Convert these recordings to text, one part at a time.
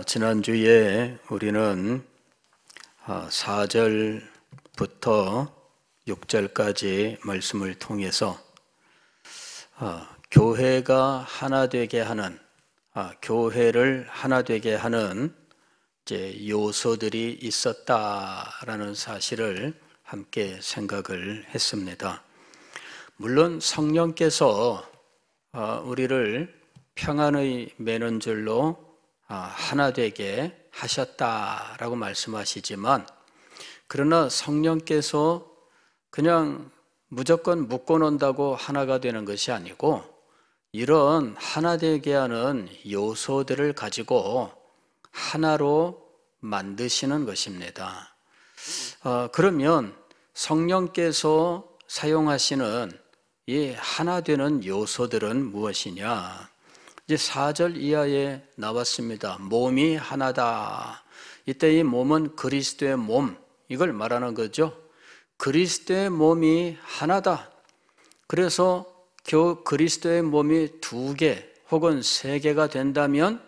지난주에 우리는 4절부터 6절까지 말씀을 통해서 교회가 하나 되게 하는, 교회를 하나 되게 하는 이제 요소들이 있었다라는 사실을 함께 생각을 했습니다. 물론 성령께서 우리를 평안의 매는줄로 하나 되게 하셨다라고 말씀하시지만, 그러나 성령께서 그냥 무조건 묶어놓는다고 하나가 되는 것이 아니고 이런 하나 되게 하는 요소들을 가지고 하나로 만드시는 것입니다. 그러면 성령께서 사용하시는 이 하나 되는 요소들은 무엇이냐? 이제 4절 이하에 나왔습니다. 몸이 하나다. 이때 이 몸은 그리스도의 몸, 이걸 말하는 거죠. 그리스도의 몸이 하나다. 그래서 그리스도의 몸이 2개 혹은 3개가 된다면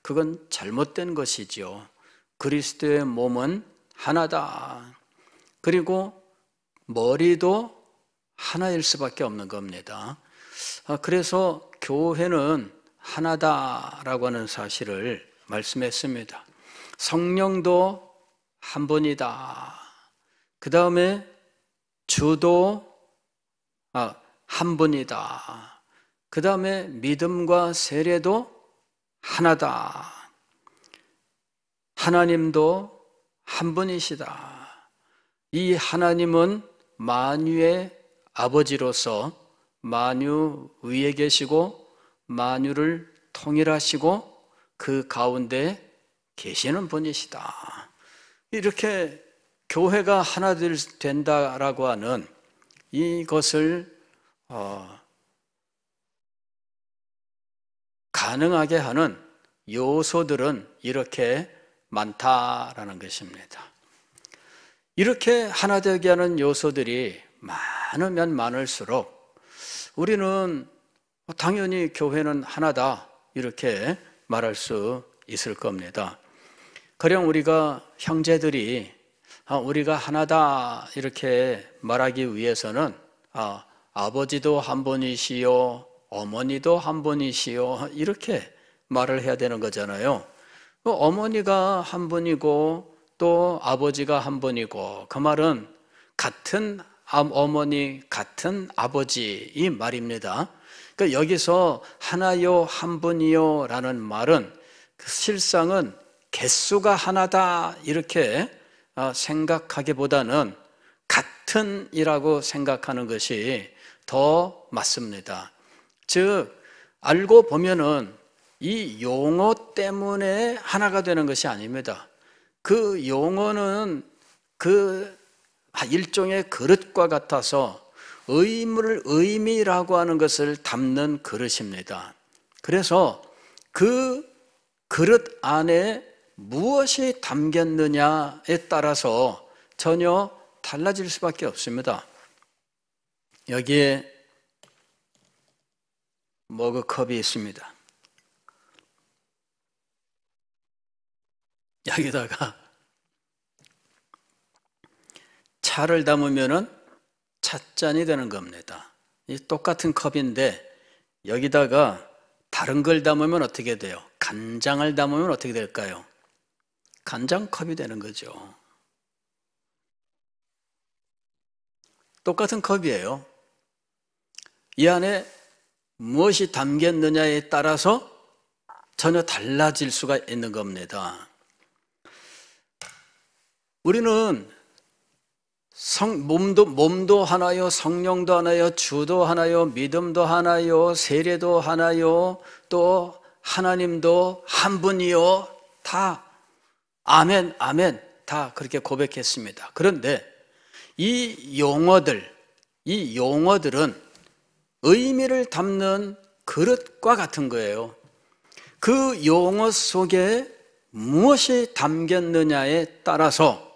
그건 잘못된 것이죠. 그리스도의 몸은 하나다. 그리고 머리도 하나일 수밖에 없는 겁니다. 그래서 교회는 하나다라고 하는 사실을 말씀했습니다. 성령도 한 분이다. 그 다음에 주도 한 분이다. 그 다음에 믿음과 세례도 하나다. 하나님도 한 분이시다. 이 하나님은 만유의 아버지로서 만유 위에 계시고 만유를 통일하시고 그 가운데 계시는 분이시다. 이렇게 교회가 하나 된다라고 하는 이것을 가능하게 하는 요소들은 이렇게 많다라는 것입니다. 이렇게 하나 되게 하는 요소들이 많으면 많을수록 우리는 당연히 교회는 하나다 이렇게 말할 수 있을 겁니다. 가령 우리가 형제들이 우리가 하나다 이렇게 말하기 위해서는 아버지도 한 분이시요 어머니도 한 분이시요 이렇게 말을 해야 되는 거잖아요. 어머니가 한 분이고 또 아버지가 한 분이고, 그 말은 같은 어머니 같은 아버지 이 말입니다. 그러니까 여기서 하나요 한 분이요 라는 말은 실상은 개수가 하나다 이렇게 생각하기보다는 같은이라고 생각하는 것이 더 맞습니다. 즉 알고 보면은 이 용어 때문에 하나가 되는 것이 아닙니다. 그 용어는 그 일종의 그릇과 같아서 의미라고 하는 것을 담는 그릇입니다. 그래서 그 그릇 안에 무엇이 담겼느냐에 따라서 전혀 달라질 수밖에 없습니다. 여기에 머그컵이 있습니다. 여기다가 차를 담으면은 찻잔이 되는 겁니다. 이 똑같은 컵인데 여기다가 다른 걸 담으면 어떻게 돼요? 간장을 담으면 어떻게 될까요? 간장컵이 되는 거죠. 똑같은 컵이에요. 이 안에 무엇이 담겼느냐에 따라서 전혀 달라질 수가 있는 겁니다. 우리는 몸도 하나요, 성령도 하나요, 주도 하나요, 믿음도 하나요, 세례도 하나요, 또 하나님도 한 분이요, 다 아멘, 아멘, 다 그렇게 고백했습니다. 그런데 이 용어들은 의미를 담는 그릇과 같은 거예요. 그 용어 속에 무엇이 담겼느냐에 따라서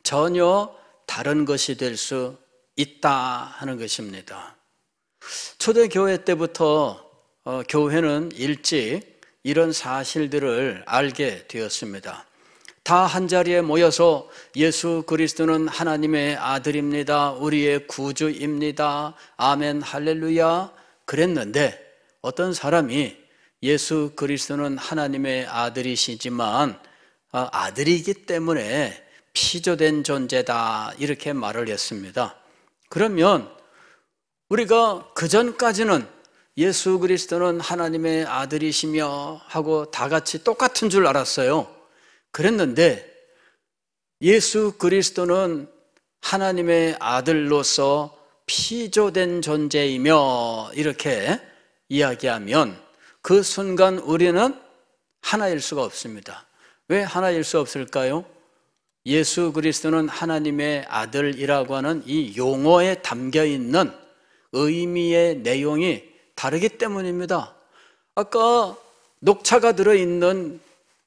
전혀 다른 것이 될 수 있다 하는 것입니다. 초대교회 때부터 교회는 일찍 이런 사실들을 알게 되었습니다. 다 한자리에 모여서 예수 그리스도는 하나님의 아들입니다. 우리의 구주입니다. 아멘 할렐루야 그랬는데 어떤 사람이 예수 그리스도는 하나님의 아들이시지만 아들이기 때문에 피조된 존재다 이렇게 말을 했습니다. 그러면 우리가 그전까지는 예수 그리스도는 하나님의 아들이시며 하고 다 같이 똑같은 줄 알았어요. 그랬는데 예수 그리스도는 하나님의 아들로서 피조된 존재이며 이렇게 이야기하면 그 순간 우리는 하나일 수가 없습니다. 왜 하나일 수 없을까요? 예수 그리스도는 하나님의 아들이라고 하는 이 용어에 담겨 있는 의미의 내용이 다르기 때문입니다. 아까 녹차가 들어있는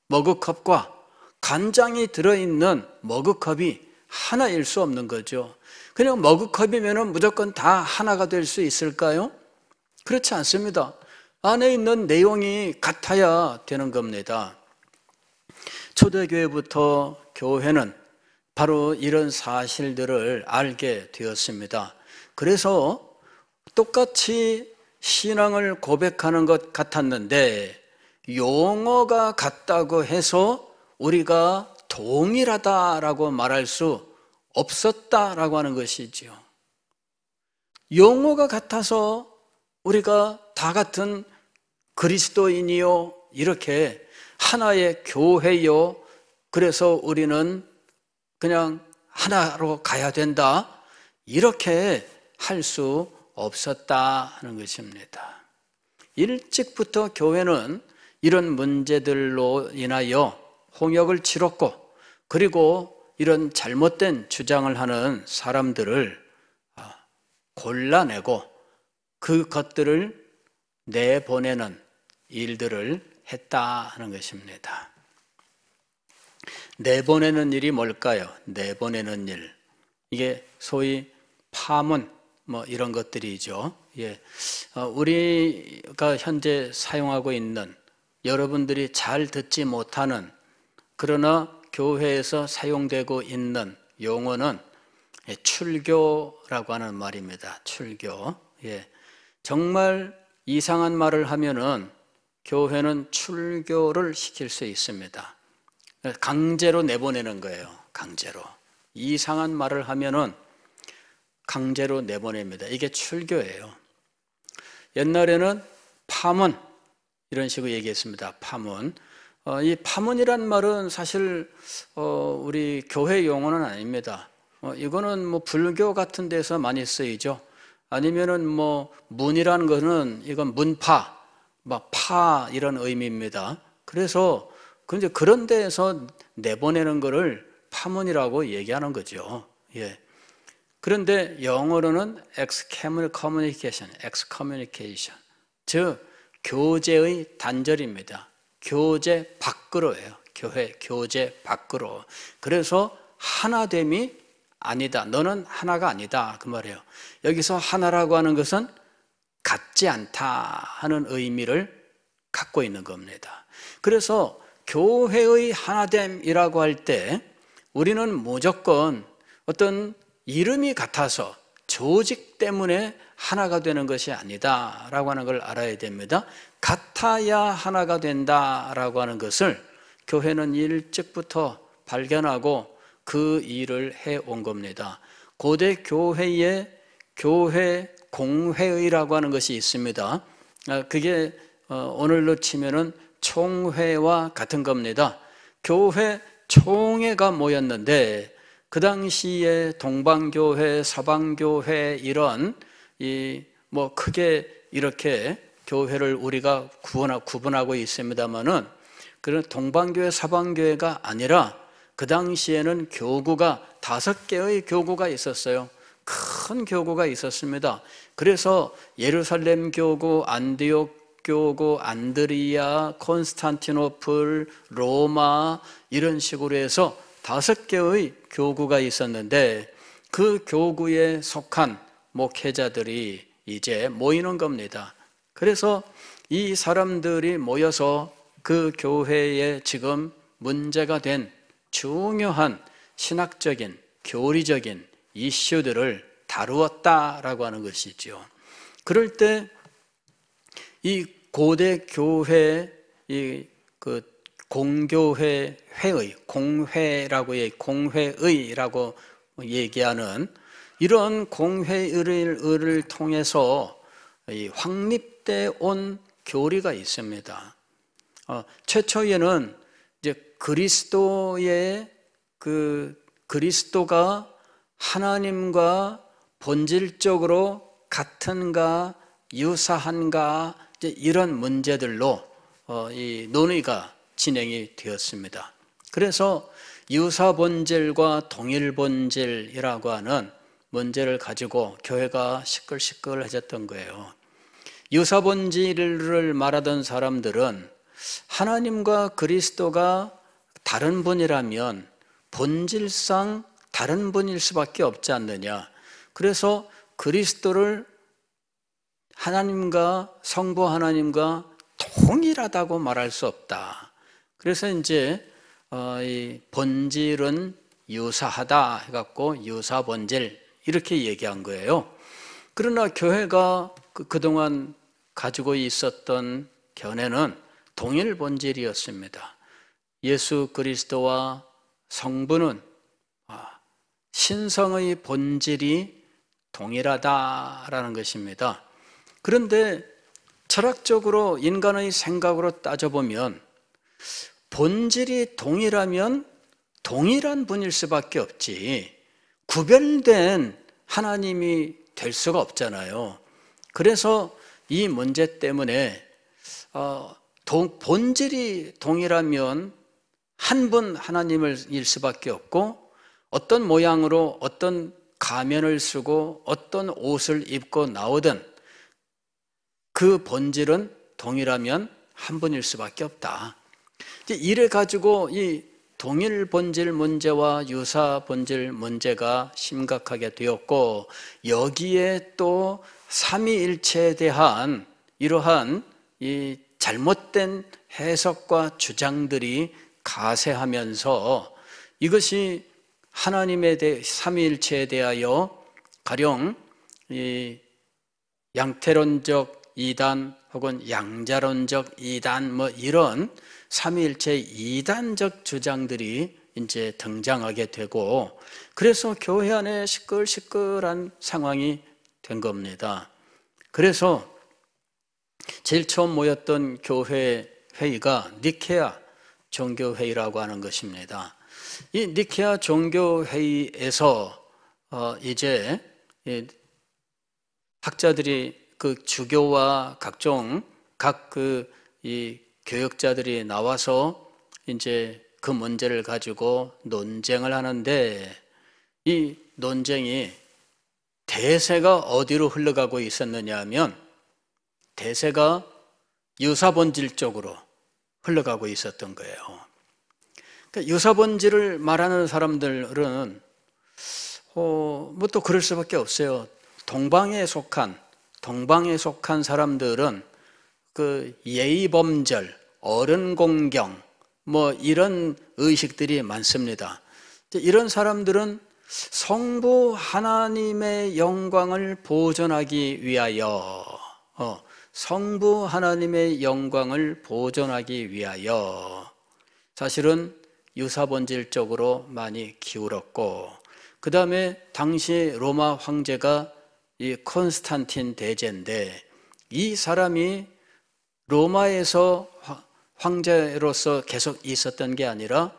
머그컵과 간장이 들어있는 머그컵이 하나일 수 없는 거죠. 그냥 머그컵이면 무조건 다 하나가 될 수 있을까요? 그렇지 않습니다. 안에 있는 내용이 같아야 되는 겁니다. 초대교회부터 교회는 바로 이런 사실들을 알게 되었습니다. 그래서 똑같이 신앙을 고백하는 것 같았는데 용어가 같다고 해서 우리가 동일하다라고 말할 수 없었다라고 하는 것이지요. 용어가 같아서 우리가 다 같은 그리스도인이요 이렇게 하나의 교회요 그래서 우리는 그냥 하나로 가야 된다 이렇게 할 수 없었다 하는 것입니다. 일찍부터 교회는 이런 문제들로 인하여 홍역을 치렀고 그리고 이런 잘못된 주장을 하는 사람들을 골라내고 그것들을 내보내는 일들을 했다 하는 것입니다. 내보내는 일이 뭘까요? 내보내는 일. 이게 소위 파문 이런 것들이죠. 예. 우리가 현재 사용하고 있는 여러분들이 잘 듣지 못하는 그러나 교회에서 사용되고 있는 용어는 출교라고 하는 말입니다. 출교. 예. 정말 이상한 말을 하면은 교회는 출교를 시킬 수 있습니다. 강제로 내보내는 거예요. 강제로. 이상한 말을 하면은 강제로 내보냅니다. 이게 출교예요. 옛날에는 파문 이런 식으로 얘기했습니다. 파문. 이 파문이란 말은 사실 우리 교회 용어는 아닙니다. 이거는 불교 같은 데서 많이 쓰이죠. 아니면은 문이라는 거는 이건 문파, 파 이런 의미입니다. 그래서 근데 그런 데에서 내보내는 거를 파문이라고 얘기하는 거죠. 예. 그런데 영어로는 excommunication, 즉 교제의 단절입니다. 교제 밖으로예요. 교제 밖으로. 그래서 하나됨이 아니다. 너는 하나가 아니다. 그 말이에요. 여기서 하나라고 하는 것은 같지 않다 하는 의미를 갖고 있는 겁니다. 그래서 교회의 하나됨이라고 할 때 우리는 무조건 어떤 이름이 같아서 조직 때문에 하나가 되는 것이 아니다라고 하는 걸 알아야 됩니다. 같아야 하나가 된다라고 하는 것을 교회는 일찍부터 발견하고 그 일을 해온 겁니다. 고대 교회에 교회 공회의라고 하는 것이 있습니다. 그게 오늘로 치면은 총회와 같은 겁니다. 교회 총회가 모였는데 그 당시에 동방교회, 서방교회 이런 크게 이렇게 교회를 우리가 구분하고 있습니다만은 그런 동방교회, 서방교회가 아니라 그 당시에는 교구가 5개의 교구가 있었어요. 큰 교구가 있었습니다. 그래서 예루살렘 교구, 안디옥 교구, 안드리아, 콘스탄티노플, 로마 이런 식으로 해서 5개의 교구가 있었는데 그 교구에 속한 목회자들이 이제 모이는 겁니다. 그래서 이 사람들이 모여서 그 교회에 지금 문제가 된 중요한 신학적인, 교리적인 이슈들을 다루었다라고 하는 것이죠. 그럴 때 이 고대 교회, 그 공교회 회의, 공회의라고 얘기하는 이런 공회의를 통해서 확립돼 온 교리가 있습니다. 최초에는 이제 그리스도가 하나님과 본질적으로 같은가 유사한가 이런 문제들로 이 논의가 진행이 되었습니다. 그래서 유사본질과 동일본질이라고 하는 문제를 가지고 교회가 시끌시끌해졌던 거예요. 유사본질을 말하던 사람들은 하나님과 그리스도가 다른 분이라면 본질상 다른 분일 수밖에 없지 않느냐. 그래서 그리스도를 성부 하나님과 동일하다고 말할 수 없다. 그래서 이제 이 본질은 유사하다 해갖고 유사본질 이렇게 얘기한 거예요. 그러나 교회가 그동안 가지고 있었던 견해는 동일 본질이었습니다. 예수 그리스도와 성부는 신성의 본질이 동일하다라는 것입니다. 그런데 철학적으로 인간의 생각으로 따져보면 본질이 동일하면 동일한 분일 수밖에 없지 구별된 하나님이 될 수가 없잖아요. 그래서 이 문제 때문에 본질이 동일하면 한 분 하나님일 수밖에 없고 어떤 모양으로 어떤 가면을 쓰고 어떤 옷을 입고 나오든 그 본질은 동일하면 한 분일 수밖에 없다. 이래 가지고 이 동일 본질 문제와 유사 본질 문제가 심각하게 되었고 여기에 또 삼위일체에 대한 이러한 이 잘못된 해석과 주장들이 가세하면서 이것이 하나님에 대해 삼위일체에 대하여 가령 이 양태론적 이단 혹은 양자론적 이단 뭐 이런 삼위일체 이단적 주장들이 이제 등장하게 되고 그래서 교회 안에 시끌시끌한 상황이 된 겁니다. 그래서 제일 처음 모였던 교회 회의가 니케아 종교회의라고 하는 것입니다. 이 니케아 종교회의에서 이제 학자들이 그 주교와 각종 이 교역자들이 나와서 이제 그 문제를 가지고 논쟁을 하는데 이 논쟁이 대세가 어디로 흘러가고 있었느냐 하면 대세가 유사본질 쪽으로 흘러가고 있었던 거예요. 그러니까 유사본질을 말하는 사람들은 뭐 또 그럴 수밖에 없어요. 동방에 속한 사람들은 그 예의범절, 어른공경 뭐 이런 의식들이 많습니다. 이런 사람들은 성부 하나님의 영광을 보존하기 위하여 성부 하나님의 영광을 보존하기 위하여 사실은 유사본질적으로 많이 기울었고 그 다음에 당시 로마 황제가 이 콘스탄틴 대제인데 이 사람이 로마에서 황제로서 계속 있었던 게 아니라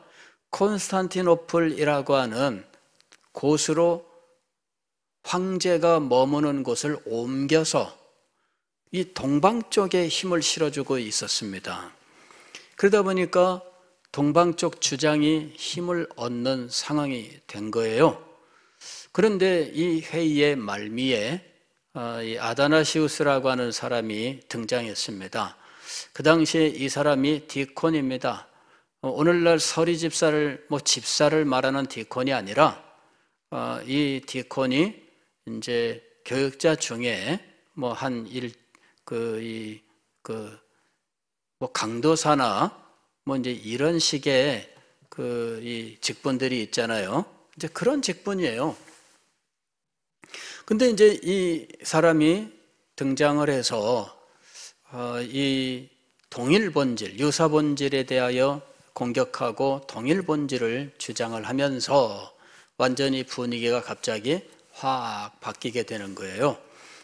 콘스탄티노플이라고 하는 곳으로 황제가 머무는 곳을 옮겨서 이 동방 쪽에 힘을 실어주고 있었습니다. 그러다 보니까 동방 쪽 주장이 힘을 얻는 상황이 된 거예요. 그런데 이 회의의 말미에 이 아다나시우스라고 하는 사람이 등장했습니다. 그 당시에 이 사람이 디콘입니다. 오늘날 서리 집사를 집사를 말하는 디콘이 아니라 이 디콘이 이제 교역자 중에 강도사나 뭐 이제 이런 식의 이 직분들이 있잖아요. 이제 그런 직분이에요. 근데 이제 이 사람이 등장을 해서 이 동일 본질, 유사 본질에 대하여 공격하고 동일 본질을 주장을 하면서 완전히 분위기가 갑자기 확 바뀌게 되는 거예요.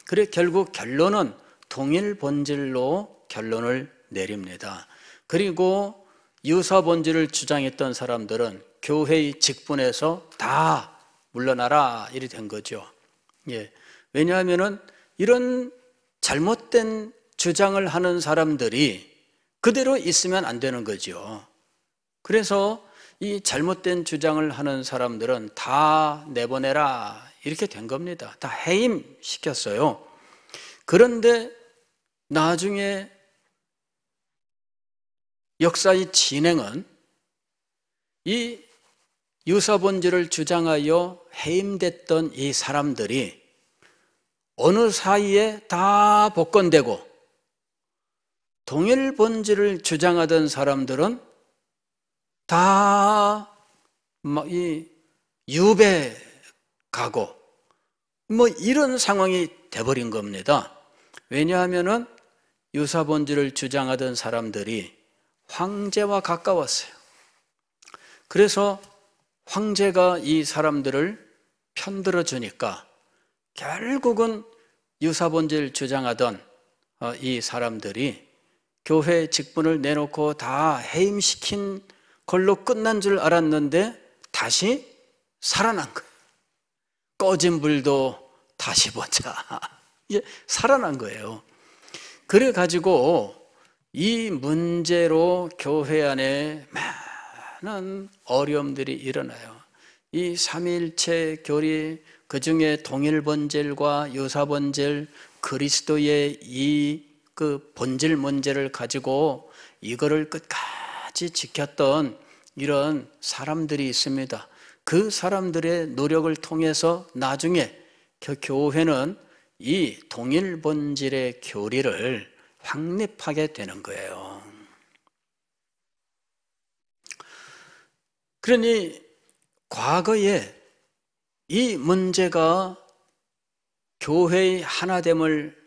그래 결국 결론은 동일 본질로 결론을 내립니다. 그리고 유사 본질을 주장했던 사람들은 교회의 직분에서 다 물러나라 이리 된 거죠. 예. 왜냐하면은 이런 잘못된 주장을 하는 사람들이 그대로 있으면 안 되는 거죠. 그래서 이 잘못된 주장을 하는 사람들은 다 내보내라 이렇게 된 겁니다. 다 해임시켰어요. 그런데 나중에 역사의 진행은 이 유사 본질을 주장하여 해임됐던 이 사람들이 어느 사이에 다 복권되고 동일 본질을 주장하던 사람들은 다 이 유배 가고 뭐 이런 상황이 돼버린 겁니다. 왜냐하면은 유사 본질을 주장하던 사람들이 황제와 가까웠어요. 그래서 황제가 이 사람들을 편들어 주니까 결국은 유사 본질을 주장하던 이 사람들이 교회 직분을 내놓고 다 해임시킨 걸로 끝난 줄 알았는데 다시 살아난 거예요. 꺼진 불도 다시 보자. 이게 살아난 거예요. 그래가지고 이 문제로 교회 안에 많은 어려움들이 일어나요. 이 삼위일체 교리, 그 중에 동일 본질과 유사 본질, 그리스도의 그 본질 문제를 가지고 이거를 끝까지 지켰던 이런 사람들이 있습니다. 그 사람들의 노력을 통해서 나중에 교회는 이 동일 본질의 교리를 확립하게 되는 거예요. 그러니 과거에 이 문제가 교회의 하나됨을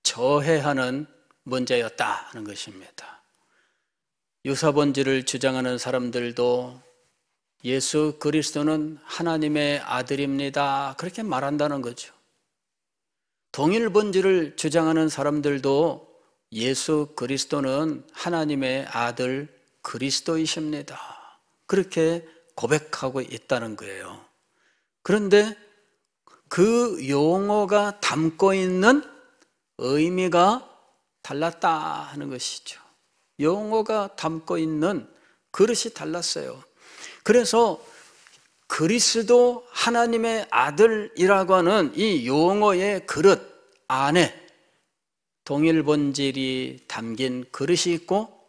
저해하는 문제였다는 것입니다. 유사 본질을 주장하는 사람들도 예수 그리스도는 하나님의 아들입니다 그렇게 말한다는 거죠. 동일 본질을 주장하는 사람들도 예수 그리스도는 하나님의 아들 그리스도이십니다 그렇게 고백하고 있다는 거예요. 그런데 그 용어가 담고 있는 의미가 달랐다 하는 것이죠. 용어가 담고 있는 그릇이 달랐어요. 그래서 그리스도 하나님의 아들이라고 하는 이 용어의 그릇 안에 동일 본질이 담긴 그릇이 있고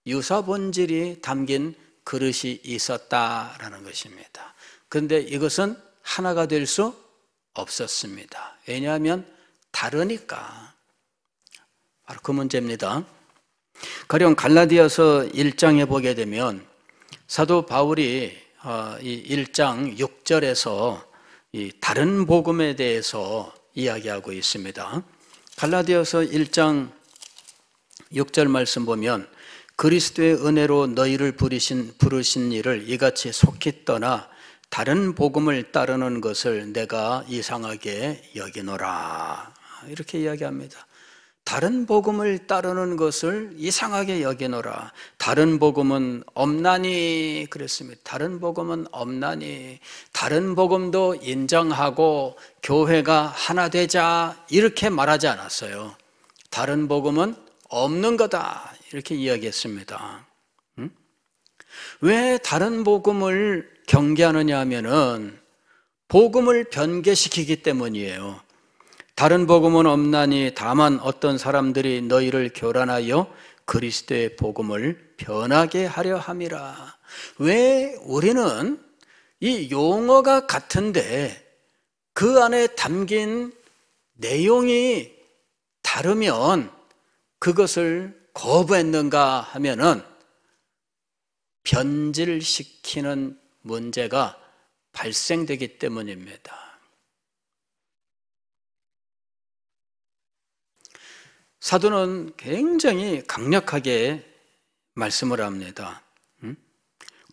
유사 본질이 담긴 그릇이 있었다라는 것입니다. 그런데 이것은 하나가 될 수 없었습니다. 왜냐하면 다르니까. 바로 그 문제입니다. 가령 갈라디아서 1장에 보게 되면 사도 바울이 이 1장 6절에서 이 다른 복음에 대해서 이야기하고 있습니다. 갈라디아서 1장 6절 말씀 보면 그리스도의 은혜로 너희를 부르신 이를 이같이 속히 떠나 다른 복음을 따르는 것을 내가 이상하게 여기노라 이렇게 이야기합니다. 다른 복음을 따르는 것을 이상하게 여기노라. 다른 복음은 없나니 그랬습니다. 다른 복음은 없나니 다른 복음도 인정하고 교회가 하나 되자 이렇게 말하지 않았어요. 다른 복음은 없는 거다 이렇게 이야기했습니다. 왜 다른 복음을 경계하느냐 하면은 복음을 변개시키기 때문이에요. 다른 복음은 없나니 다만 어떤 사람들이 너희를 교란하여 그리스도의 복음을 변하게 하려 함이라. 왜 우리는 이 용어가 같은데 그 안에 담긴 내용이 다르면 그것을 거부했는가 하면은 변질시키는 문제가 발생되기 때문입니다. 사도는 굉장히 강력하게 말씀을 합니다.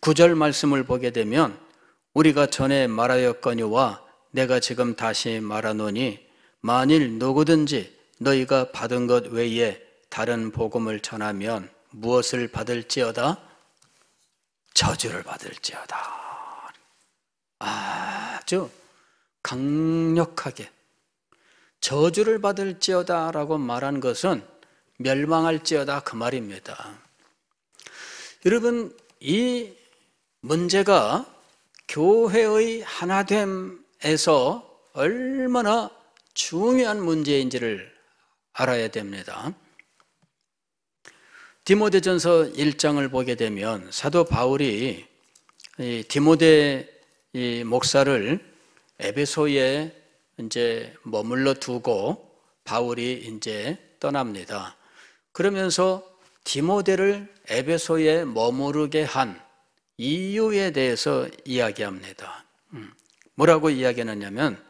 9절 말씀을 보게 되면 우리가 전에 말하였거니와 내가 지금 다시 말하노니 만일 누구든지 너희가 받은 것 외에 다른 복음을 전하면 무엇을 받을지어다? 저주를 받을지어다. 아주 강력하게 저주를 받을지어다 라고 말한 것은 멸망할지어다 그 말입니다. 여러분, 이 문제가 교회의 하나됨에서 얼마나 중요한 문제인지를 알아야 됩니다. 디모데전서 1장을 보게 되면 사도 바울이 디모데 목사를 에베소에 이제 머물러 두고 바울이 이제 떠납니다. 그러면서 디모데를 에베소에 머무르게 한 이유에 대해서 이야기합니다. 뭐라고 이야기하느냐면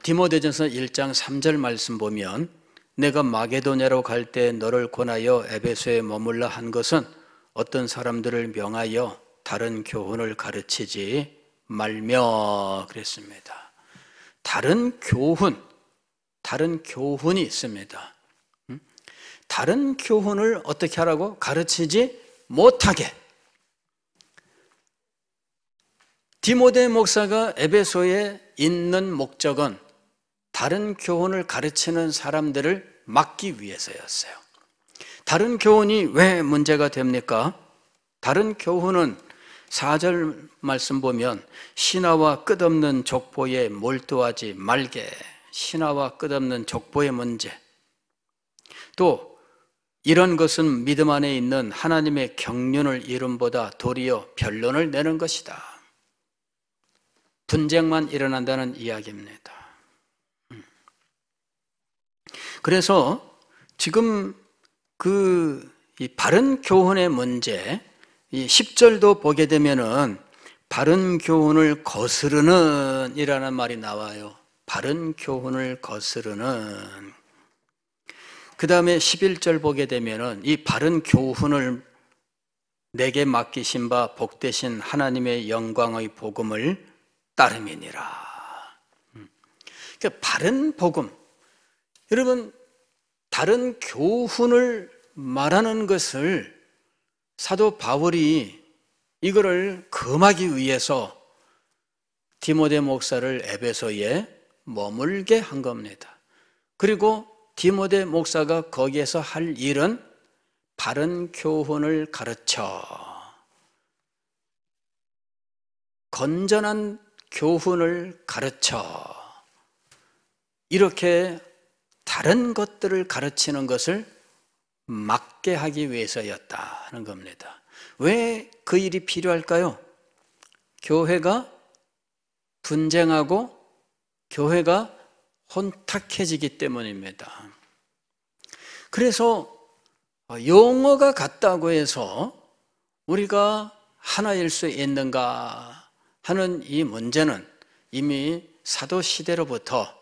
디모데전서 1장 3절 말씀 보면 내가 마게도냐로 갈 때 너를 권하여 에베소에 머물러 한 것은 어떤 사람들을 명하여 다른 교훈을 가르치지 말며 그랬습니다. 다른 교훈이 있습니다. 다른 교훈을 어떻게 하라고? 가르치지 못하게. 디모데 목사가 에베소에 있는 목적은 다른 교훈을 가르치는 사람들을 막기 위해서였어요. 다른 교훈이 왜 문제가 됩니까? 다른 교훈은 4절 말씀 보면 신화와 끝없는 족보에 몰두하지 말게. 신화와 끝없는 족보의 문제. 또 이런 것은 믿음 안에 있는 하나님의 경륜을 이름보다 도리어 변론을 내는 것이다. 분쟁만 일어난다는 이야기입니다. 그래서 지금 이 바른 교훈의 문제, 이 10절도 보게 되면은 바른 교훈을 거스르는 이라는 말이 나와요. 바른 교훈을 거스르는. 그 다음에 11절 보게 되면은 이 바른 교훈을 내게 맡기신 바 복되신 하나님의 영광의 복음을 따름이니라. 그러니까 바른 복음. 여러분, 다른 교훈을 말하는 것을 사도 바울이 이거를 금하기 위해서 디모데 목사를 에베소에 머물게 한 겁니다. 그리고 디모데 목사가 거기에서 할 일은 바른 교훈을 가르쳐 건전한 교훈을 가르쳐 이렇게 다른 것들을 가르치는 것을 막게 하기 위해서였다는 겁니다. 왜 그 일이 필요할까요? 교회가 분쟁하고 교회가 혼탁해지기 때문입니다. 그래서 용어가 같다고 해서 우리가 하나일 수 있는가 하는 이 문제는 이미 사도 시대로부터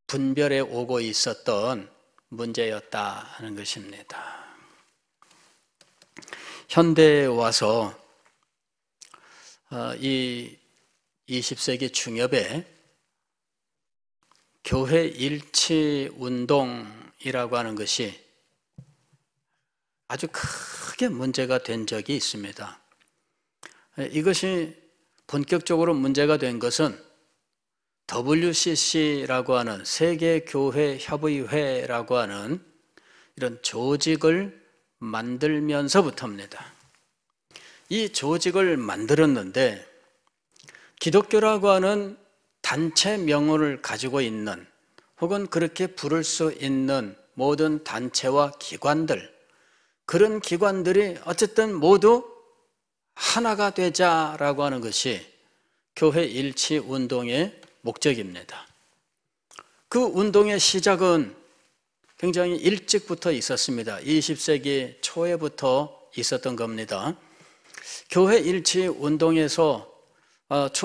분별해 오고 있었던 문제였다 하는 것입니다. 현대에 와서 이 20세기 중엽에 교회 일치 운동이라고 하는 것이 아주 크게 문제가 된 적이 있습니다. 이것이 본격적으로 문제가 된 것은 WCC라고 하는 세계교회협의회라고 하는 이런 조직을 만들면서부터입니다. 이 조직을 만들었는데 기독교라고 하는 단체 명호를 가지고 있는 혹은 그렇게 부를 수 있는 모든 단체와 기관들, 그런 기관들이 어쨌든 모두 하나가 되자라고 하는 것이 교회 일치 운동의 목적입니다. 그 운동의 시작은 굉장히 일찍부터 있었습니다. 20세기 초에부터 있었던 겁니다. 교회 일치 운동에서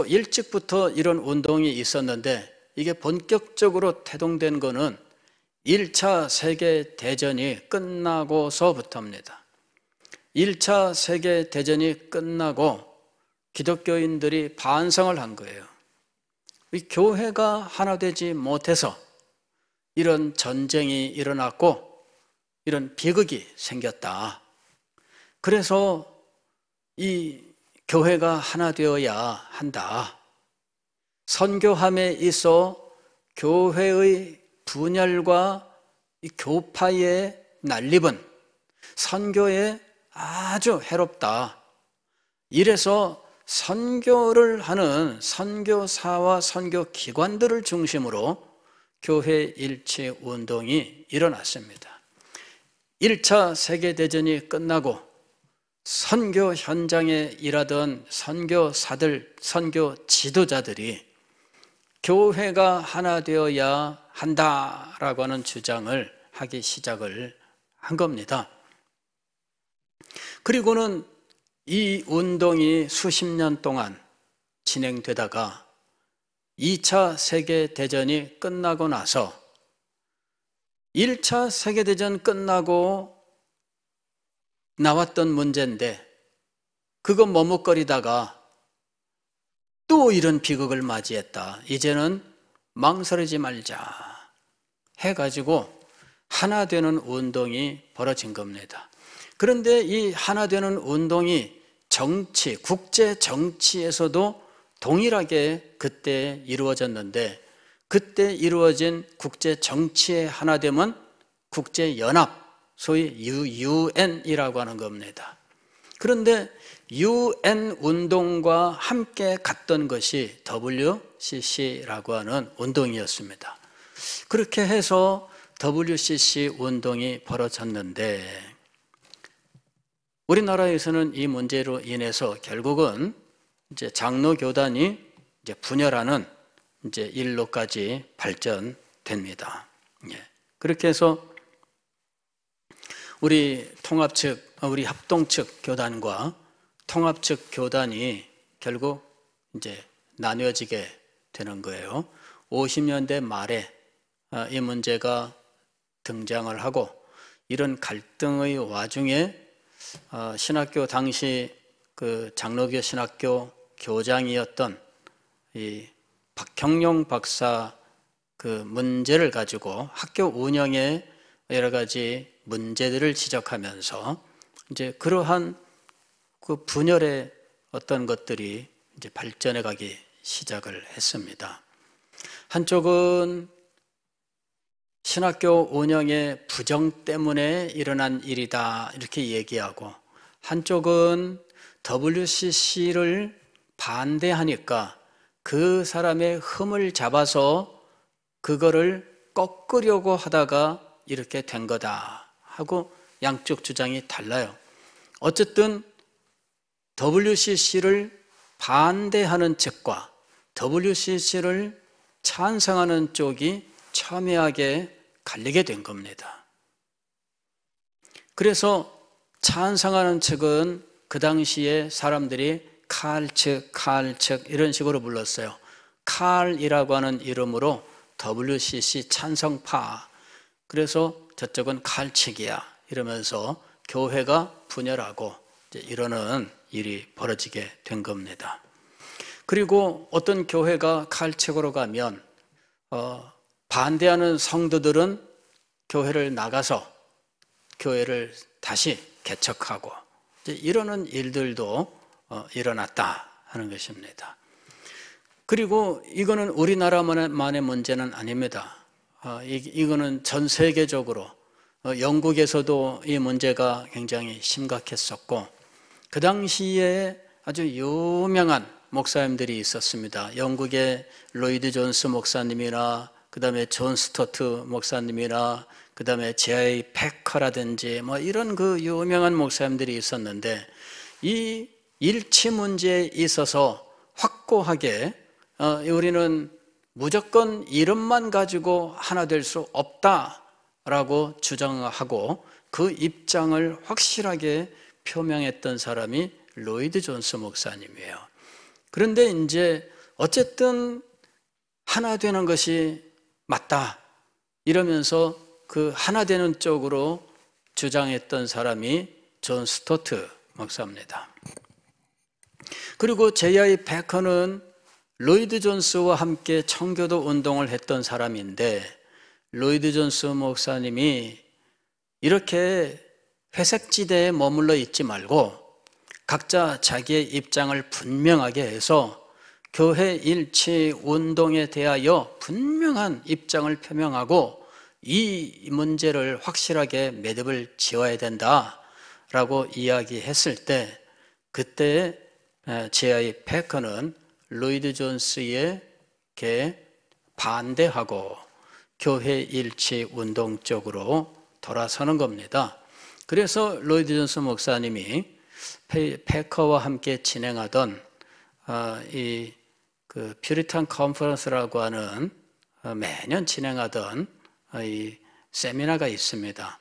일찍부터 이런 운동이 있었는데 이게 본격적으로 태동된 거는 1차 세계대전이 끝나고서부터입니다. 1차 세계대전이 끝나고 기독교인들이 반성을 한 거예요. 이 교회가 하나 되지 못해서 이런 전쟁이 일어났고 이런 비극이 생겼다. 그래서 이 교회가 하나 되어야 한다. 선교함에 있어 교회의 분열과 이 교파의 난립은 선교에 아주 해롭다. 이래서 선교를 하는 선교사와 선교기관들을 중심으로 교회 일치 운동이 일어났습니다. 1차 세계대전이 끝나고 선교 현장에 일하던 선교사들, 선교 지도자들이 교회가 하나 되어야 한다라고 하는 주장을 하기 시작을 한 겁니다. 그리고는 이 운동이 수십 년 동안 진행되다가 2차 세계대전이 끝나고 나서 1차 세계대전 끝나고 나왔던 문제인데 그거 머뭇거리다가 또 이런 비극을 맞이했다. 이제는 망설이지 말자 해가지고 하나 되는 운동이 벌어진 겁니다. 그런데 이 하나 되는 운동이 정치, 국제 정치에서도 동일하게 그때 이루어졌는데 그때 이루어진 국제 정치의 하나됨은 국제연합, 소위 UN이라고 하는 겁니다. 그런데 UN 운동과 함께 갔던 것이 WCC라고 하는 운동이었습니다. 그렇게 해서 WCC 운동이 벌어졌는데 우리나라에서는 이 문제로 인해서 결국은 이제 장로교단이 이제 분열하는 이제 일로까지 발전됩니다. 예. 그렇게 해서 우리 통합 측, 우리 합동 측 교단과 통합 측 교단이 결국 이제 나뉘어지게 되는 거예요. 50년대 말에 이 문제가 등장을 하고 이런 갈등의 와중에 신학교 당시 그 장로교 신학교 교장이었던 이 박형룡 박사 그 문제를 가지고 학교 운영에 여러 가지 문제들을 지적하면서 이제 그러한 그 분열의 어떤 것들이 이제 발전해 가기 시작을 했습니다. 한쪽은 신학교 운영의 부정 때문에 일어난 일이다 이렇게 얘기하고 한쪽은 WCC를 반대하니까 그 사람의 흠을 잡아서 그거를 꺾으려고 하다가 이렇게 된 거다 하고 양쪽 주장이 달라요. 어쨌든 WCC를 반대하는 측과 WCC를 찬성하는 쪽이 첨예하게 갈리게 된 겁니다. 그래서 찬성하는 측은 그 당시에 사람들이 칼 측 이런 식으로 불렀어요. 칼이라고 하는 이름으로 WCC 찬성파. 그래서 저쪽은 칼측이야 이러면서 교회가 분열하고 이제 이러는 일이 벌어지게 된 겁니다. 그리고 어떤 교회가 칼측으로 가면 반대하는 성도들은 교회를 나가서 교회를 다시 개척하고 이제 이러는 일들도 일어났다 하는 것입니다. 그리고 이거는 우리나라만의 문제는 아닙니다. 이거는 전 세계적으로 영국에서도 이 문제가 굉장히 심각했었고 그 당시에 아주 유명한 목사님들이 있었습니다. 영국의 로이드 존스 목사님이나 그 다음에 존 스토트 목사님이나 그 다음에 제이 패커라든지 뭐 이런 그 유명한 목사님들이 있었는데 이 일치 문제에 있어서 확고하게 우리는 무조건 이름만 가지고 하나 될 수 없다 라고 주장하고 그 입장을 확실하게 표명했던 사람이 로이드 존스 목사님이에요. 그런데 이제 어쨌든 하나 되는 것이 맞다 이러면서 그 하나 되는 쪽으로 주장했던 사람이 존 스토트 목사입니다. 그리고 J.I. 패커는 로이드 존스와 함께 청교도 운동을 했던 사람인데 로이드 존스 목사님이 이렇게 회색지대에 머물러 있지 말고 각자 자기의 입장을 분명하게 해서 교회 일치 운동에 대하여 분명한 입장을 표명하고 이 문제를 확실하게 매듭을 지어야 된다라고 이야기했을 때 그때 J.I. 패커는 로이드 존스에게 반대하고 교회 일치 운동 쪽으로 돌아서는 겁니다. 그래서 로이드 존스 목사님이 패커와 함께 진행하던 그 퓨리탄 컨퍼런스라고 하는 매년 진행하던 이 세미나가 있습니다.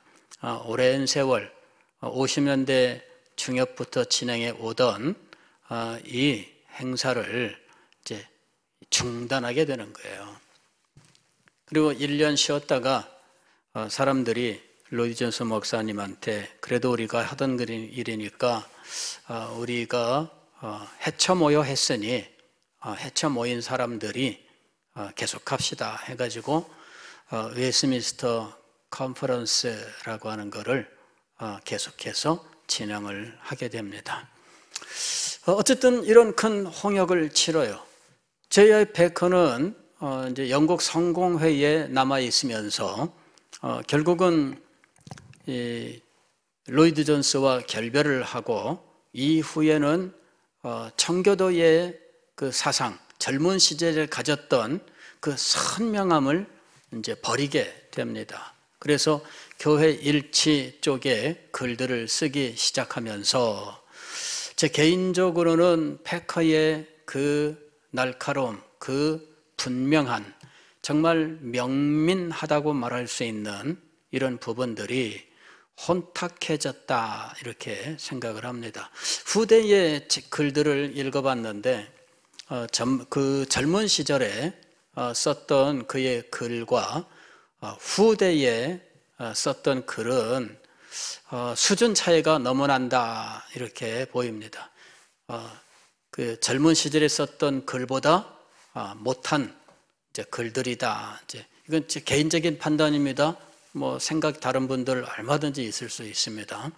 오랜 세월 50년대 중엽부터 진행해 오던 이 행사를 이제 중단하게 되는 거예요. 그리고 1년 쉬었다가 사람들이 로이드 존스 목사님한테 그래도 우리가 하던 일이니까 우리가 해쳐 모여 했으니 해쳐 모인 사람들이 계속합시다 해가지고 웨스트민스터 컨퍼런스라고 하는 거를 계속해서 진행을 하게 됩니다. 어쨌든 이런 큰 홍역을 치러요. J.I. 패커는 이제 영국 성공회의에 남아 있으면서 결국은 이 로이드 존스와 결별을 하고 이후에는 청교도의 그 사상, 젊은 시절에 가졌던 그 선명함을 이제 버리게 됩니다. 그래서 교회 일치 쪽에 글들을 쓰기 시작하면서 제 개인적으로는 패커의 그 날카로움, 그 분명한 정말 명민하다고 말할 수 있는 이런 부분들이 혼탁해졌다 이렇게 생각을 합니다. 후대의 글들을 읽어봤는데 그 젊은 시절에 썼던 그의 글과 후대에 썼던 글은 수준 차이가 너무 난다 이렇게 보입니다. 그 젊은 시절에 썼던 글보다 못한 이제 글들이다. 이건 제 개인적인 판단입니다. 뭐 생각 다른 분들 얼마든지 있을 수 있습니다.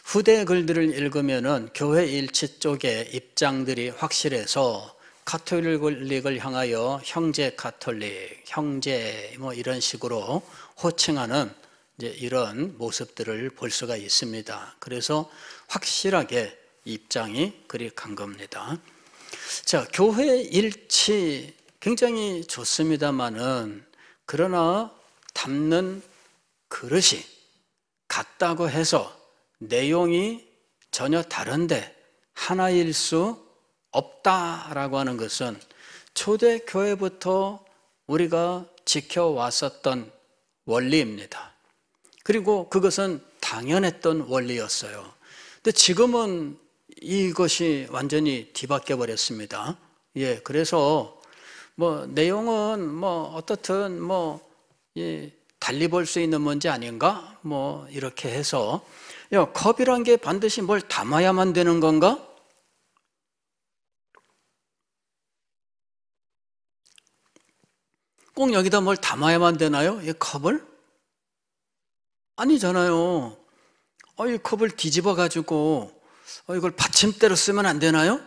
후대 글들을 읽으면은 교회 일치 쪽의 입장들이 확실해서 가톨릭을 향하여 형제 가톨릭, 형제 뭐 이런 식으로 호칭하는 이제 이런 모습들을 볼 수가 있습니다. 그래서 확실하게 입장이 그리 간 겁니다. 자, 교회 일치 굉장히 좋습니다만은 그러나 담는 그릇이 같다고 해서 내용이 전혀 다른데 하나일 수 없다라고 하는 것은 초대교회부터 우리가 지켜왔었던 원리입니다. 그리고 그것은 당연했던 원리였어요. 근데 지금은 이것이 완전히 뒤바뀌어 버렸습니다. 예, 그래서 뭐 내용은 뭐 어떻든 뭐 달리 볼 수 있는 문제 아닌가? 뭐 이렇게 해서 컵이란 게 반드시 뭘 담아야만 되는 건가? 꼭 여기다 뭘 담아야만 되나요? 이 컵을? 아니잖아요. 이 컵을 뒤집어 가지고 이걸 받침대로 쓰면 안 되나요?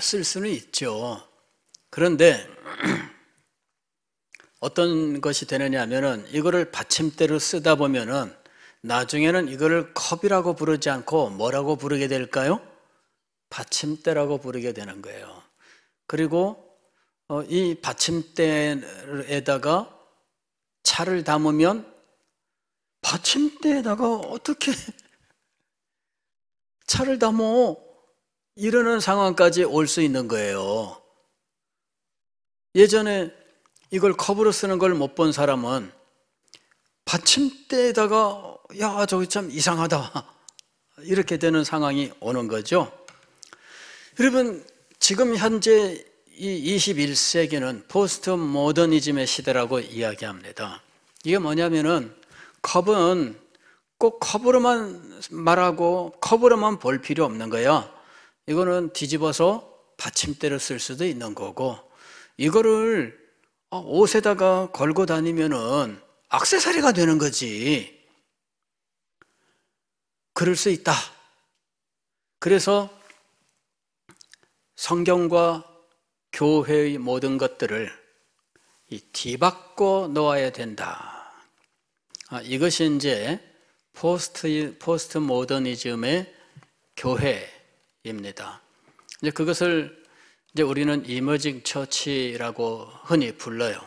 쓸 수는 있죠. 그런데 어떤 것이 되느냐 하면은 이거를 받침대로 쓰다 보면은 나중에는 이거를 컵이라고 부르지 않고 뭐라고 부르게 될까요? 받침대라고 부르게 되는 거예요. 그리고 이 받침대에다가 차를 담으면 받침대에다가 어떻게 차를 담어 이러는 상황까지 올 수 있는 거예요. 예전에 이걸 컵으로 쓰는 걸 못 본 사람은 받침대에다가 야, 저기 참 이상하다 이렇게 되는 상황이 오는 거죠. 여러분, 지금 현재 이 21세기는 포스트 모더니즘의 시대라고 이야기합니다. 이게 뭐냐면은 컵은 꼭 컵으로만 말하고 컵으로만 볼 필요 없는 거야. 이거는 뒤집어서 받침대로 쓸 수도 있는 거고, 이거를 옷에다가 걸고 다니면은 액세서리가 되는 거지. 그럴 수 있다. 그래서 성경과 교회의 모든 것들을 뒤바꿔 놓아야 된다. 이것이 이제 포스트 모더니즘의 교회입니다. 이제 그것을 이제 우리는 이머징 처치라고 흔히 불러요.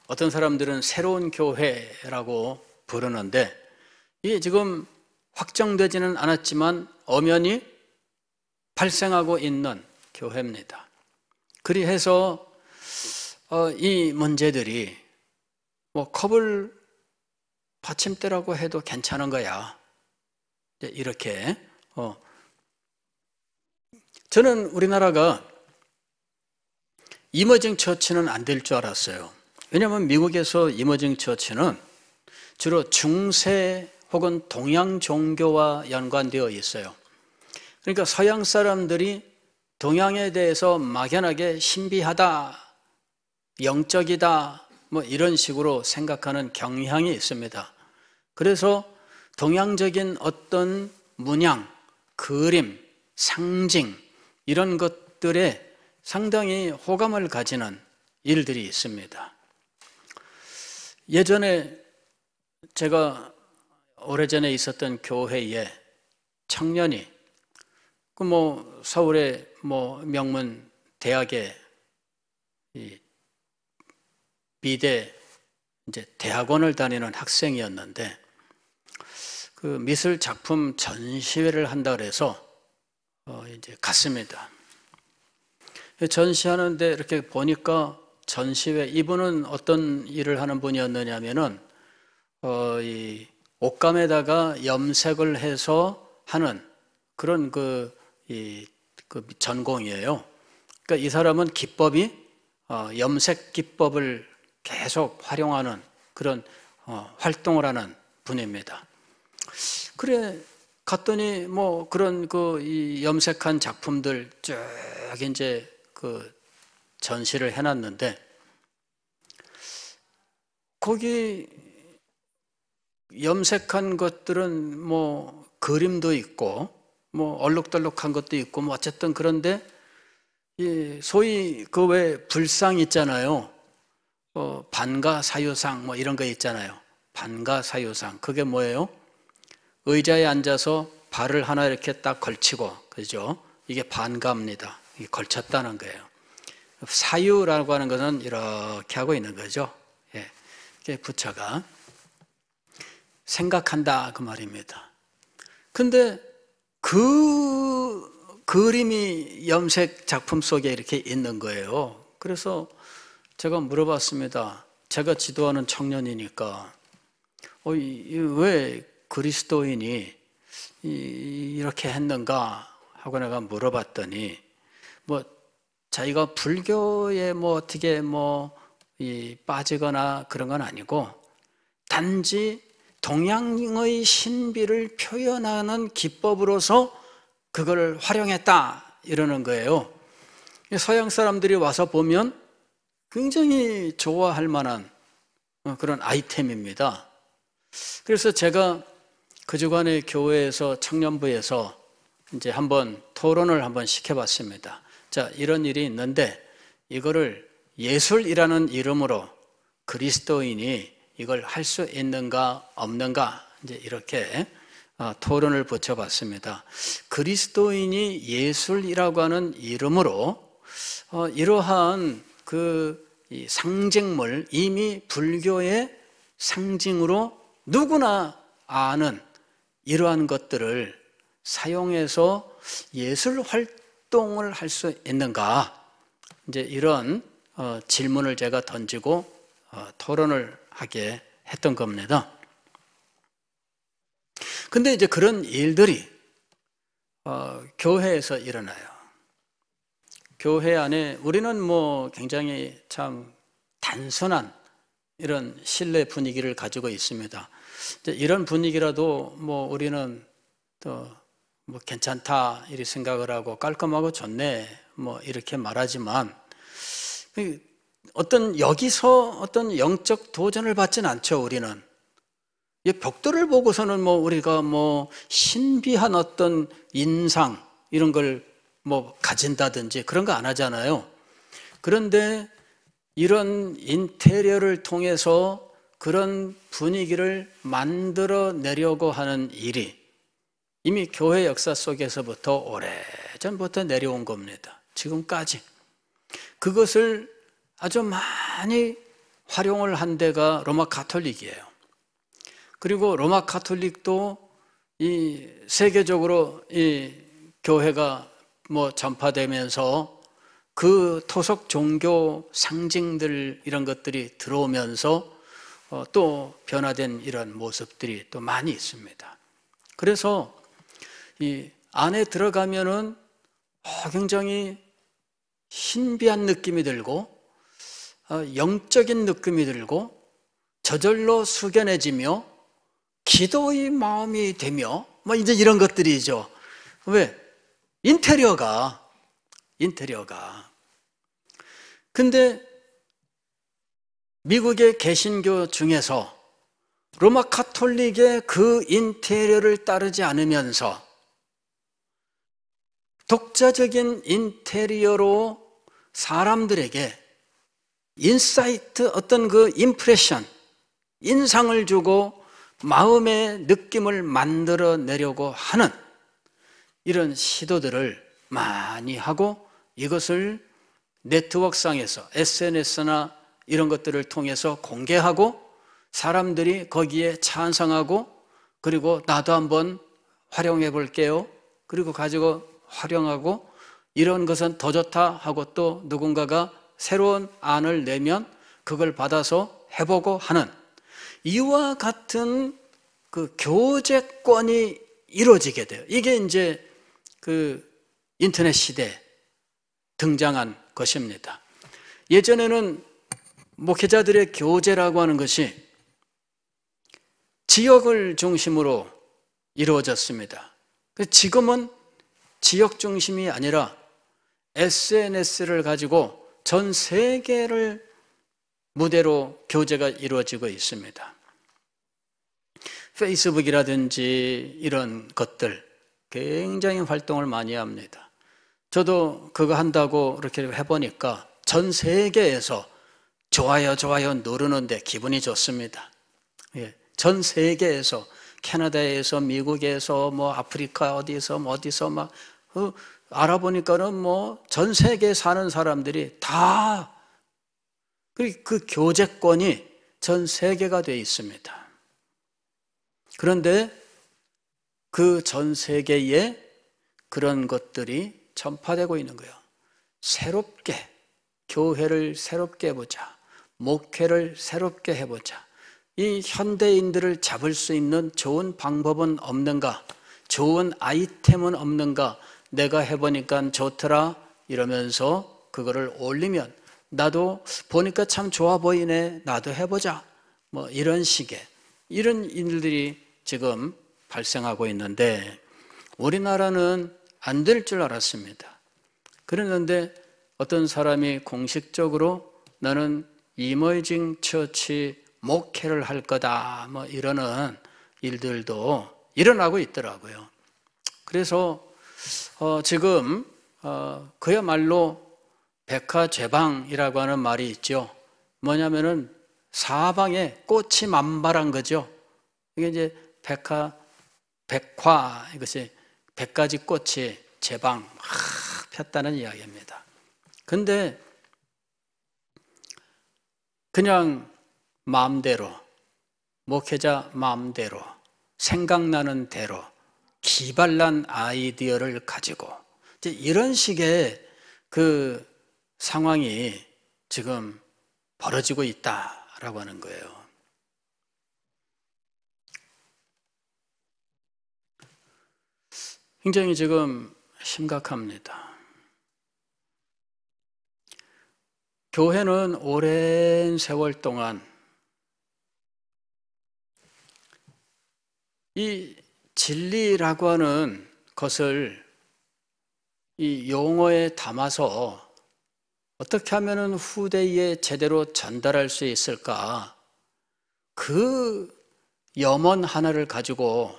어떤 사람들은 새로운 교회라고 부르는데, 이게 지금 확정되지는 않았지만 엄연히 발생하고 있는 교회입니다. 그리해서 이 문제들이 뭐 컵을 받침대라고 해도 괜찮은 거야. 이렇게 저는 우리나라가 이머징 처치는 안 될 줄 알았어요. 왜냐하면 미국에서 이머징 처치는 주로 중세 혹은 동양 종교와 연관되어 있어요. 그러니까 서양 사람들이 동양에 대해서 막연하게 신비하다, 영적이다, 뭐 이런 식으로 생각하는 경향이 있습니다. 그래서 동양적인 어떤 문양, 그림, 상징 이런 것들에 상당히 호감을 가지는 일들이 있습니다. 예전에 제가 오래전에 있었던 교회에 청년이 서울의 명문 대학에 미대 이제 대학원을 다니는 학생이었는데, 그 미술 작품 전시회를 한다 그래서 이제 갔습니다. 전시하는데 이렇게 보니까 전시회, 이분은 어떤 일을 하는 분이었느냐면은 이 옷감에다가 염색을 해서 하는 그런 그 전공이에요. 그러니까 이 사람은 기법이 염색 기법을 계속 활용하는 그런 활동을 하는 분입니다. 그래 갔더니 그런 이 염색한 작품들 쭉 이제 그 전시를 해놨는데, 거기 염색한 것들은 그림도 있고 얼룩덜룩한 것도 있고 어쨌든 그런데 소위 그 왜 불상 있잖아요. 반가사유상 이런 거 있잖아요. 반가사유상 그게 뭐예요? 의자에 앉아서 발을 하나 이렇게 딱 걸치고, 그죠? 이게 반가입니다. 이게 걸쳤다는 거예요. 사유라고 하는 것은 이렇게 하고 있는 거죠. 예, 이게 부처가 생각한다 그 말입니다. 근데 그 그림이 염색 작품 속에 이렇게 있는 거예요. 그래서 제가 물어봤습니다. 제가 지도하는 청년이니까 왜 그리스도인이 이렇게 했는가 하고 내가 물어봤더니 자기가 불교에 어떻게 빠지거나 그런 건 아니고 단지 동양의 신비를 표현하는 기법으로서 그걸 활용했다 이러는 거예요. 서양 사람들이 와서 보면 굉장히 좋아할 만한 그런 아이템입니다. 그래서 제가 그 주간의 교회에서 청년부에서 이제 한번 토론을 한번 시켜봤습니다. 자, 이런 일이 있는데 이거를 예술이라는 이름으로 그리스도인이 이걸 할 수 있는가 없는가 이제 이렇게 토론을 붙여봤습니다. 그리스도인이 예술이라고 하는 이름으로 이러한 이 상징물, 이미 불교의 상징으로 누구나 아는 이러한 것들을 사용해서 예술 활동을 할 수 있는가, 이제 이런 질문을 제가 던지고 토론을 하게 했던 겁니다. 근데 이제 그런 일들이 교회에서 일어나요. 교회 안에 우리는 뭐 굉장히 참 단순한 이런 신뢰 분위기를 가지고 있습니다. 이런 분위기라도 뭐 우리는 또 뭐 괜찮다 이렇게 생각을 하고 깔끔하고 좋네 뭐 이렇게 말하지만 여기서 어떤 영적 도전을 받지는 않죠. 우리는 이 벽돌을 보고서는 뭐 우리가 뭐 신비한 어떤 인상 이런 걸 뭐 가진다든지 그런 거 안 하잖아요. 그런데 이런 인테리어를 통해서 그런 분위기를 만들어내려고 하는 일이 이미 교회 역사 속에서부터 오래전부터 내려온 겁니다. 지금까지. 그것을 아주 많이 활용을 한 데가 로마 가톨릭이에요. 그리고 로마 가톨릭도 이 세계적으로 이 교회가 뭐 전파되면서 그 토속 종교 상징들 이런 것들이 들어오면서 또 변화된 이런 모습들이 또 많이 있습니다. 그래서 이 안에 들어가면은 굉장히 신비한 느낌이 들고 영적인 느낌이 들고 저절로 숙연해지며 기도의 마음이 되며 뭐 이제 이런 것들이죠. 왜? 인테리어가 근데 미국의 개신교 중에서 로마 가톨릭의 그 인테리어를 따르지 않으면서 독자적인 인테리어로 사람들에게 인사이트, 어떤 그 임프레션, 인상을 주고 마음의 느낌을 만들어내려고 하는 이런 시도들을 많이 하고 이것을 네트워크상에서 SNS나 이런 것들을 통해서 공개하고 사람들이 거기에 찬성하고 그리고 나도 한번 활용해 볼게요. 그리고 가지고 활용하고 이런 것은 더 좋다 하고 또 누군가가 새로운 안을 내면 그걸 받아서 해보고 하는 이와 같은 그 교제권이 이루어지게 돼요. 이게 이제 그 인터넷 시대에 등장한 것입니다. 예전에는 목회자들의 교제라고 하는 것이 지역을 중심으로 이루어졌습니다. 지금은 지역 중심이 아니라 SNS를 가지고 전 세계를 무대로 교제가 이루어지고 있습니다. 페이스북이라든지 이런 것들 굉장히 활동을 많이 합니다. 저도 그거 한다고 이렇게 해보니까 전 세계에서 좋아요 누르는데 기분이 좋습니다. 예, 전 세계에서 캐나다에서 미국에서 뭐 아프리카 어디서 막 알아보니까는 뭐 전 세계에 사는 사람들이 다 그 교제권이 전 세계가 되어 있습니다. 그런데 그 전 세계에 그런 것들이 전파되고 있는 거예요. 새롭게 교회를 새롭게 해보자. 목회를 새롭게 해보자. 이 현대인들을 잡을 수 있는 좋은 방법은 없는가? 좋은 아이템은 없는가? 내가 해보니까 좋더라 이러면서 그거를 올리면 나도 보니까 참 좋아 보이네. 나도 해보자. 뭐 이런 식의 이런 일들이 지금 발생하고 있는데 우리나라는 안 될 줄 알았습니다. 그랬는데 어떤 사람이 공식적으로 나는 이머징 처치 목회를 할 거다 뭐 이러는 일들도 일어나고 있더라고요. 그래서 지금 그야말로 백화제방이라고 하는 말이 있죠. 뭐냐면은 사방에 꽃이 만발한 거죠. 이게 이제 백화 이것이 100가지 꽃이 제방 막 폈다는 이야기입니다. 근데 그냥 마음대로 목회자 마음대로 생각나는 대로 기발난 아이디어를 가지고 이제 이런 식의 그 상황이 지금 벌어지고 있다라고 하는 거예요. 굉장히 지금 심각합니다. 교회는 오랜 세월 동안 이 진리라고 하는 것을 이 용어에 담아서 어떻게 하면 후대에 제대로 전달할 수 있을까? 그 염원 하나를 가지고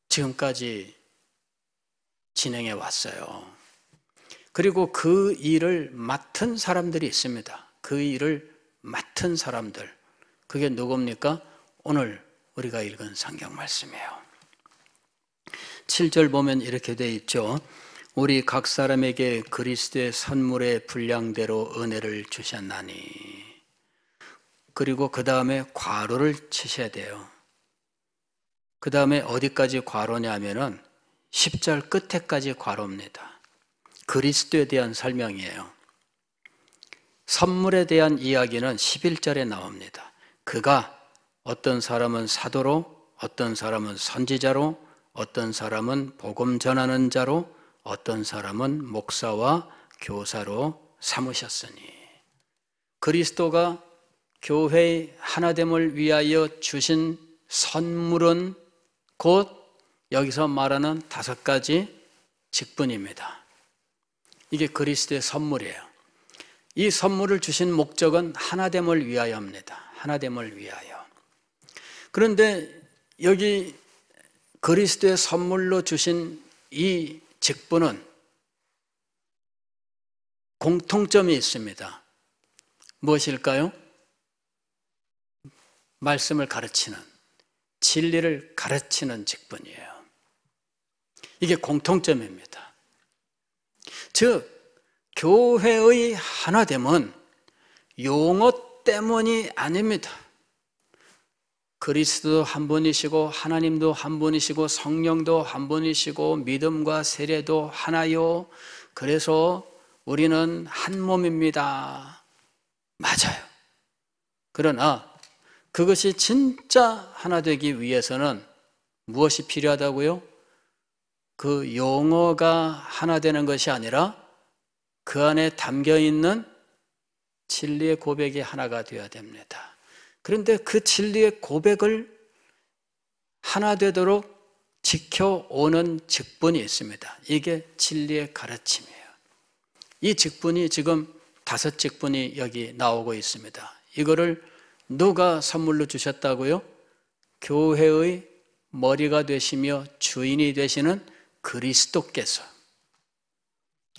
지금까지 진행해 왔어요. 그리고 그 일을 맡은 사람들이 있습니다. 그 일을 맡은 사람들. 그게 누굽니까? 오늘 우리가 읽은 성경 말씀이에요. 7절 보면 이렇게 돼 있죠. 우리 각 사람에게 그리스도의 선물의 분량대로 은혜를 주셨나니. 그리고 그 다음에 괄호를 치셔야 돼요. 그 다음에 어디까지 괄호냐면은 10절 끝에까지 괄호입니다. 그리스도에 대한 설명이에요. 선물에 대한 이야기는 11절에 나옵니다. 그가 어떤 사람은 사도로, 어떤 사람은 선지자로, 어떤 사람은 복음 전하는 자로, 어떤 사람은 목사와 교사로 삼으셨으니. 그리스도가 교회의 하나됨을 위하여 주신 선물은 곧 여기서 말하는 5가지 직분입니다. 이게 그리스도의 선물이에요. 이 선물을 주신 목적은 하나됨을 위하여입니다. 하나됨을 위하여. 그런데 여기 그리스도의 선물로 주신 이 직분은 공통점이 있습니다. 무엇일까요? 말씀을 가르치는, 진리를 가르치는 직분이에요. 이게 공통점입니다. 즉, 교회의 하나됨은 용어 때문이 아닙니다. 그리스도 한 분이시고 하나님도 한 분이시고 성령도 한 분이시고 믿음과 세례도 하나요. 그래서 우리는 한 몸입니다. 맞아요. 그러나 그것이 진짜 하나 되기 위해서는 무엇이 필요하다고요? 그 용어가 하나 되는 것이 아니라 그 안에 담겨 있는 진리의 고백이 하나가 되어야 됩니다. 그런데 그 진리의 고백을 하나 되도록 지켜오는 직분이 있습니다. 이게 진리의 가르침이에요. 이 직분이 지금 5 직분이 여기 나오고 있습니다. 이거를 누가 선물로 주셨다고요? 교회의 머리가 되시며 주인이 되시는 그리스도께서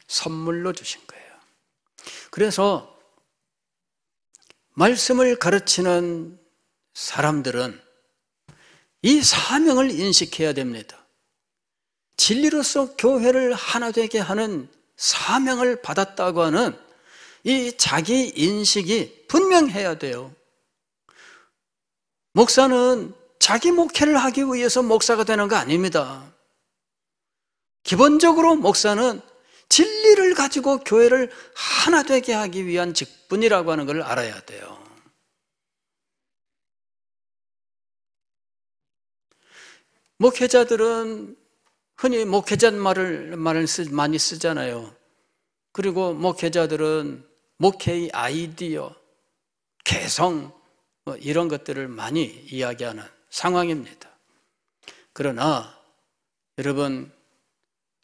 선물로 주신 거예요. 그래서 말씀을 가르치는 사람들은 이 사명을 인식해야 됩니다. 진리로서 교회를 하나 되게 하는 사명을 받았다고 하는 이 자기 인식이 분명해야 돼요. 목사는 자기 목회를 하기 위해서 목사가 되는 거 아닙니다. 기본적으로 목사는 진리를 가지고 교회를 하나 되게 하기 위한 직분이라고 하는 걸 알아야 돼요. 목회자들은 흔히 목회자 말을 많이 쓰잖아요. 그리고 목회자들은 목회의 아이디어, 개성 이런 것들을 많이 이야기하는 상황입니다. 그러나 여러분,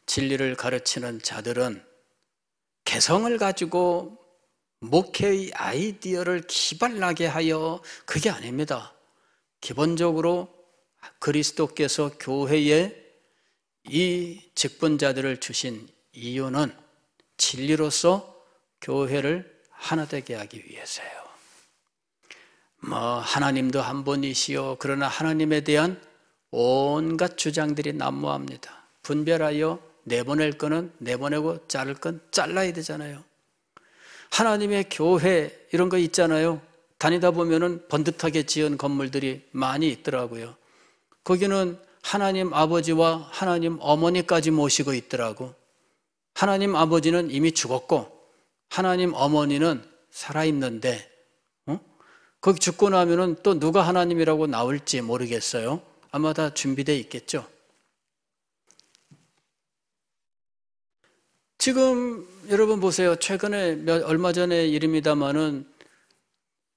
진리를 가르치는 자들은 개성을 가지고 목회의 아이디어를 기발나게 하여 그게 아닙니다. 기본적으로 그리스도께서 교회에 이 직분자들을 주신 이유는 진리로서 교회를 하나 되게 하기 위해서예요. 하나님도 한 분이시요. 그러나 하나님에 대한 온갖 주장들이 난무합니다. 분별하여 내보낼 거는 내보내고 자를 건 잘라야 되잖아요. 하나님의 교회 이런 거 있잖아요. 다니다 보면은 번듯하게 지은 건물들이 많이 있더라고요. 거기는 하나님 아버지와 하나님 어머니까지 모시고 있더라고. 하나님 아버지는 이미 죽었고 하나님 어머니는 살아있는데 거기 죽고 나면은 또 누가 하나님이라고 나올지 모르겠어요. 아마 다 준비되어 있겠죠. 지금 여러분 보세요. 최근에 얼마 전의 일입니다마는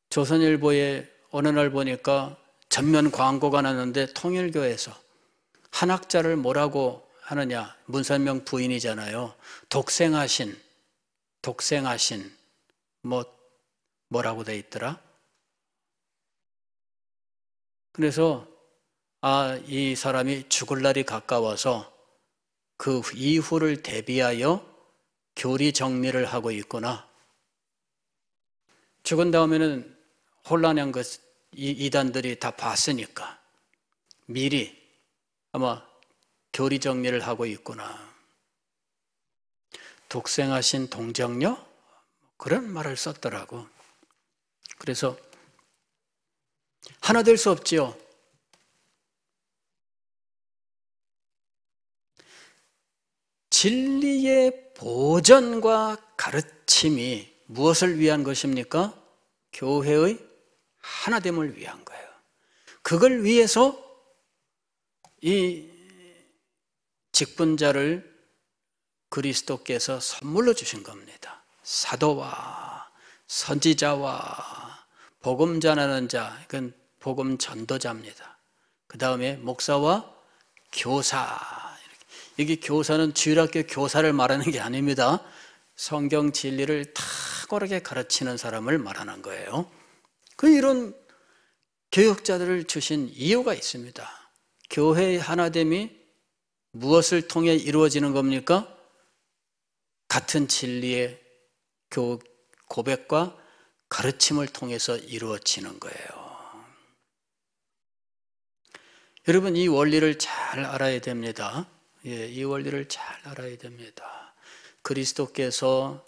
조선일보에 어느 날 보니까 전면 광고가 났는데 통일교에서 한학자를 뭐라고 하느냐, 문선명 부인이잖아요. 독생하신 뭐라고 돼 있더라. 그래서 이 사람이 죽을 날이 가까워서 그 이후를 대비하여 교리 정리를 하고 있구나. 죽은 다음에는 혼란한 이단들이 다 봤으니까 미리 아마 교리 정리를 하고 있구나. 독생하신 동정녀? 그런 말을 썼더라고. 그래서 하나 될 수 없지요. 진리의 보전과 가르침이 무엇을 위한 것입니까? 교회의 하나됨을 위한 거예요. 그걸 위해서 이 직분자를 그리스도께서 선물로 주신 겁니다. 사도와 선지자와 복음 전하는 자, 이건 복음 전도자입니다. 그 다음에 목사와 교사. 여기 교사는 주일학교 교사를 말하는 게 아닙니다. 성경 진리를 탁월하게 가르치는 사람을 말하는 거예요. 이런 교육자들을 주신 이유가 있습니다. 교회의 하나됨이 무엇을 통해 이루어지는 겁니까? 같은 진리의 고백과 가르침을 통해서 이루어지는 거예요. 여러분, 이 원리를 잘 알아야 됩니다. 이 원리를 잘 알아야 됩니다. 그리스도께서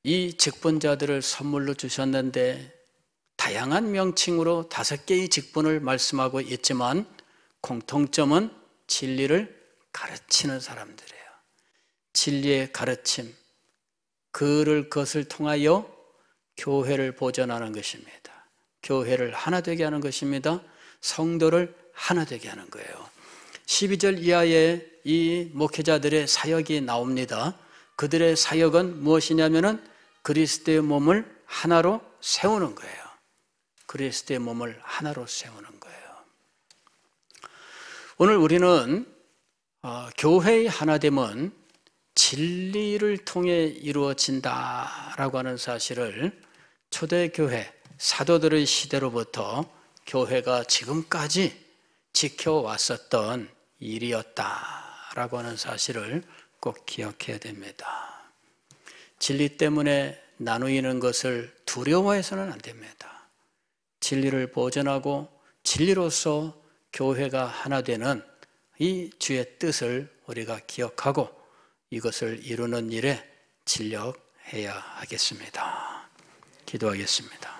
이 직분자들을 선물로 주셨는데 다양한 명칭으로 5개의 직분을 말씀하고 있지만 공통점은 진리를 가르치는 사람들이에요. 진리의 가르침, 그것을 통하여 교회를 보존하는 것입니다. 교회를 하나 되게 하는 것입니다. 성도를 하나 되게 하는 거예요. 12절 이하에 이 목회자들의 사역이 나옵니다. 그들의 사역은 무엇이냐면은 그리스도의 몸을 하나로 세우는 거예요. 그리스도의 몸을 하나로 세우는 거예요. 오늘 우리는 교회의 하나됨은 진리를 통해 이루어진다라고 하는 사실을 초대교회 사도들의 시대로부터 교회가 지금까지 지켜왔었던 일이었다라고 하는 사실을 꼭 기억해야 됩니다. 진리 때문에 나누이는 것을 두려워해서는 안 됩니다. 진리를 보존하고 진리로서 교회가 하나 되는 이 주의 뜻을 우리가 기억하고 이것을 이루는 일에 진력해야 하겠습니다. 기도하겠습니다.